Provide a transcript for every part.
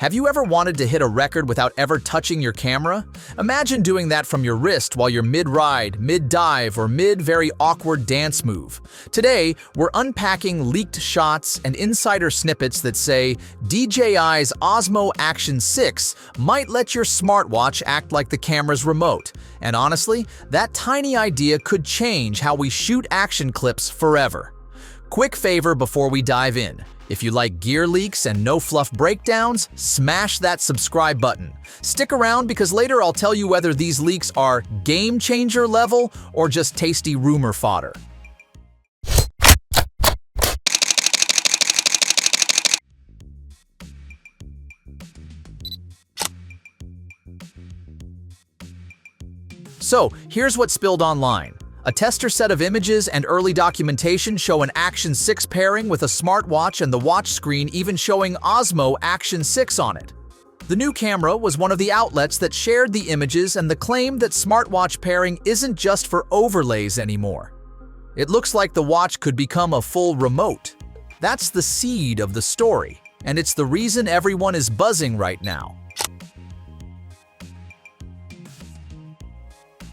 Have you ever wanted to hit a record without ever touching your camera? Imagine doing that from your wrist while you're mid-ride, mid-dive, or mid-very awkward dance move. Today, we're unpacking leaked shots and insider snippets that say DJI's Osmo Action 6 might let your smartwatch act like the camera's remote. And honestly, that tiny idea could change how we shoot action clips forever. Quick favor before we dive in. If you like gear leaks and no-fluff breakdowns, smash that subscribe button. Stick around because later I'll tell you whether these leaks are game-changer level or just tasty rumor fodder. So, here's what spilled online. A tester set of images and early documentation show an Action 6 pairing with a smartwatch and the watch screen even showing Osmo Action 6 on it. The new camera was one of the outlets that shared the images and the claim that smartwatch pairing isn't just for overlays anymore. It looks like the watch could become a full remote. That's the seed of the story, and it's the reason everyone is buzzing right now.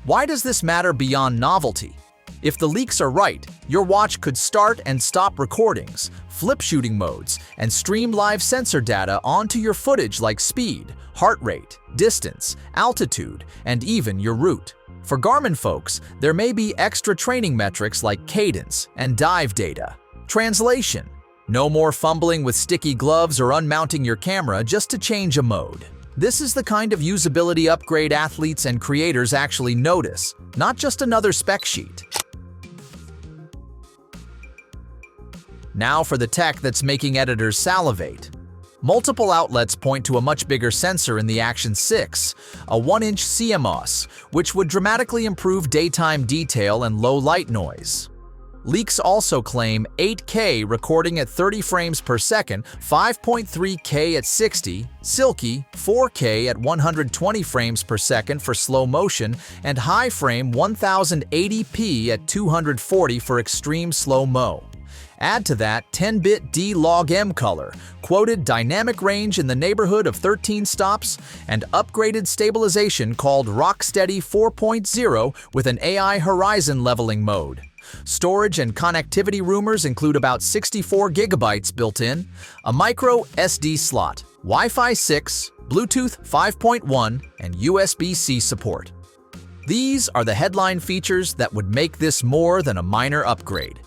Why does this matter beyond novelty? If the leaks are right, your watch could start and stop recordings, flip shooting modes, and stream live sensor data onto your footage like speed, heart rate, distance, altitude, and even your route. For Garmin folks, there may be extra training metrics like cadence and dive data. Translation: no more fumbling with sticky gloves or unmounting your camera just to change a mode. This is the kind of usability upgrade athletes and creators actually notice, not just another spec sheet. Now for the tech that's making editors salivate. Multiple outlets point to a much bigger sensor in the Action 6, a 1-inch CMOS, which would dramatically improve daytime detail and low light noise. Leaks also claim 8K recording at 30 frames per second, 5.3K at 60, silky, 4K at 120 frames per second for slow motion, and high frame 1080p at 240 for extreme slow-mo. Add to that 10-bit D-Log-M color, quoted dynamic range in the neighborhood of 13 stops, and upgraded stabilization called Rocksteady 4.0 with an AI horizon leveling mode. Storage and connectivity rumors include about 64 gigabytes built in, a micro SD slot, Wi-Fi 6, Bluetooth 5.1, and USB-C support. These are the headline features that would make this more than a minor upgrade.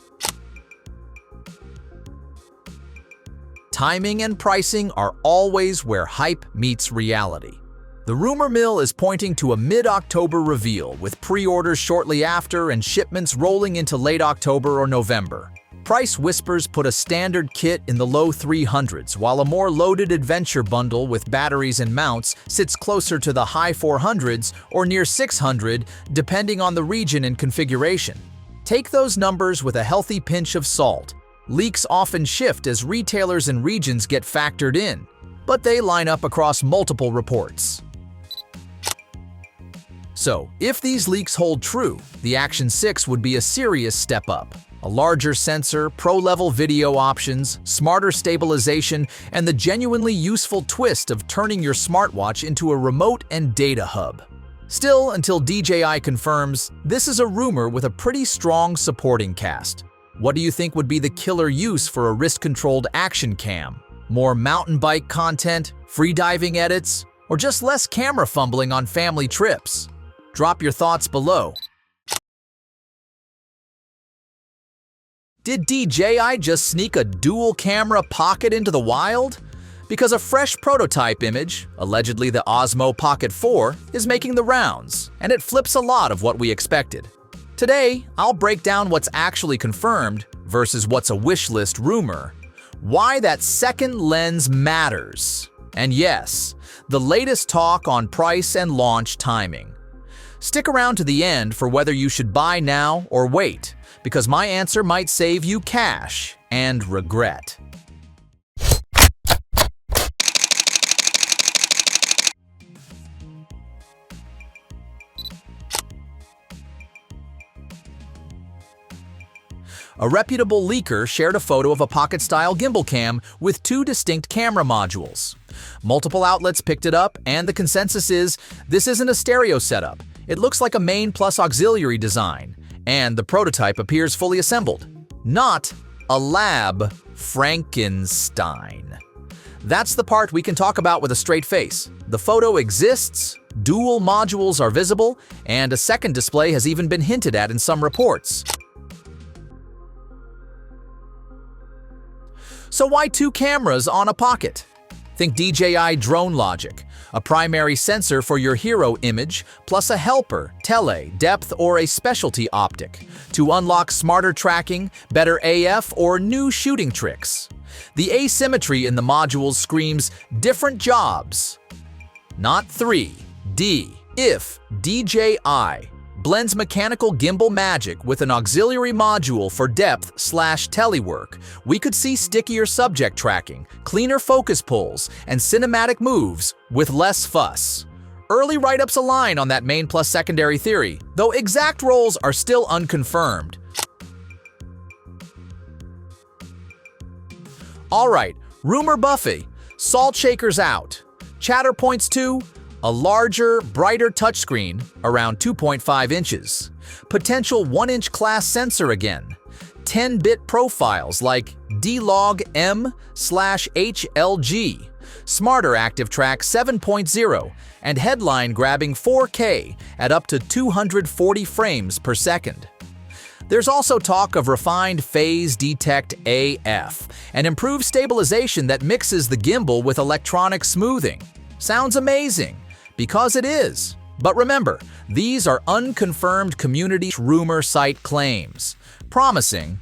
Timing and pricing are always where hype meets reality. The rumor mill is pointing to a mid-October reveal, with pre-orders shortly after and shipments rolling into late October or November. Price whispers put a standard kit in the low 300s, while a more loaded adventure bundle with batteries and mounts sits closer to the high 400s or near 600, depending on the region and configuration. Take those numbers with a healthy pinch of salt. Leaks often shift as retailers and regions get factored in, but they line up across multiple reports. So, if these leaks hold true, the Action 6 would be a serious step up. A larger sensor, pro-level video options, smarter stabilization, and the genuinely useful twist of turning your smartwatch into a remote and data hub. Still, until DJI confirms, this is a rumor with a pretty strong supporting cast. What do you think would be the killer use for a wrist-controlled action cam? More mountain bike content, free-diving edits, or just less camera fumbling on family trips? Drop your thoughts below. Did DJI just sneak a dual-camera pocket into the wild? Because a fresh prototype image, allegedly the Osmo Pocket 4, is making the rounds, and it flips a lot of what we expected. Today, I'll break down what's actually confirmed versus what's a wishlist rumor, why that second lens matters, and yes, the latest talk on price and launch timing. Stick around to the end for whether you should buy now or wait, because my answer might save you cash and regret. A reputable leaker shared a photo of a pocket-style gimbal cam with two distinct camera modules. Multiple outlets picked it up, and the consensus is this isn't a stereo setup. It looks like a main plus auxiliary design, and the prototype appears fully assembled. Not a lab Frankenstein. That's the part we can talk about with a straight face. The photo exists, dual modules are visible, and a second display has even been hinted at in some reports. So why two cameras on a pocket? Think DJI drone logic, a primary sensor for your hero image, plus a helper, tele, depth, or a specialty optic to unlock smarter tracking, better AF, or new shooting tricks. The asymmetry in the modules screams different jobs. Not 3D. If DJI blends mechanical gimbal magic with an auxiliary module for depth/telework, we could see stickier subject tracking, cleaner focus pulls, and cinematic moves with less fuss. Early write-ups align on that main plus secondary theory, though exact roles are still unconfirmed. Alright, rumor buffet, salt shakers out. Chatter points to a larger, brighter touchscreen, around 2.5 inches. Potential 1-inch class sensor again. 10-bit profiles like D-Log M/HLG. Smarter Active Track 7.0, and headline-grabbing 4K at up to 240 frames per second. There's also talk of refined Phase Detect AF, and improved stabilization that mixes the gimbal with electronic smoothing. Sounds amazing, because it is. But remember, these are unconfirmed community rumor site claims. Promising.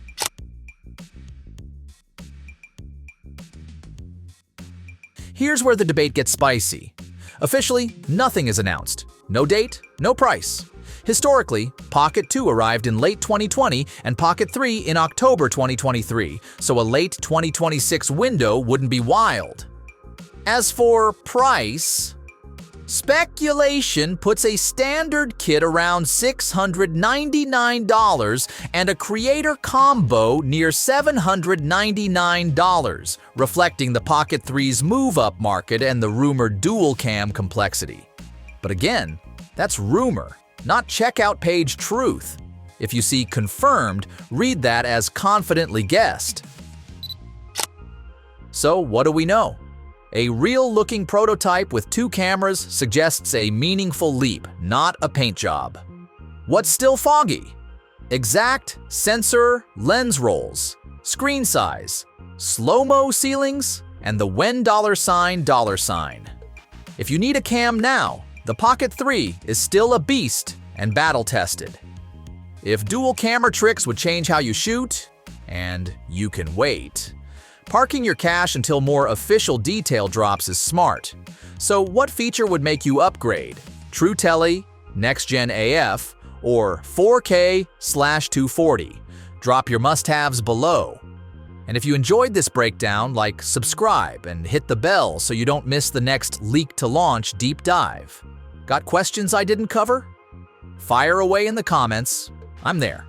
Here's where the debate gets spicy. Officially, nothing is announced. No date, no price. Historically, Pocket 2 arrived in late 2020 and Pocket 3 in October 2023, so a late 2026 window wouldn't be wild. As for price, speculation puts a standard kit around $699 and a creator combo near $799, reflecting the Pocket 3's move-up market and the rumored dual-cam complexity. But again, that's rumor, not checkout page truth. If you see confirmed, read that as confidently guessed. So what do we know? A real-looking prototype with two cameras suggests a meaningful leap, not a paint job. What's still foggy? Exact sensor lens rolls, screen size, slow-mo ceilings, and the when $sign. If you need a cam now, the Pocket 3 is still a beast and battle-tested. If dual camera tricks would change how you shoot, and you can wait. Parking your cash until more official detail drops is smart. So what feature would make you upgrade? True Tele, Next Gen AF, or 4K/240? Drop your must-haves below. And if you enjoyed this breakdown, like, subscribe and hit the bell so you don't miss the next leak to launch deep dive. Got questions I didn't cover? Fire away in the comments. I'm there.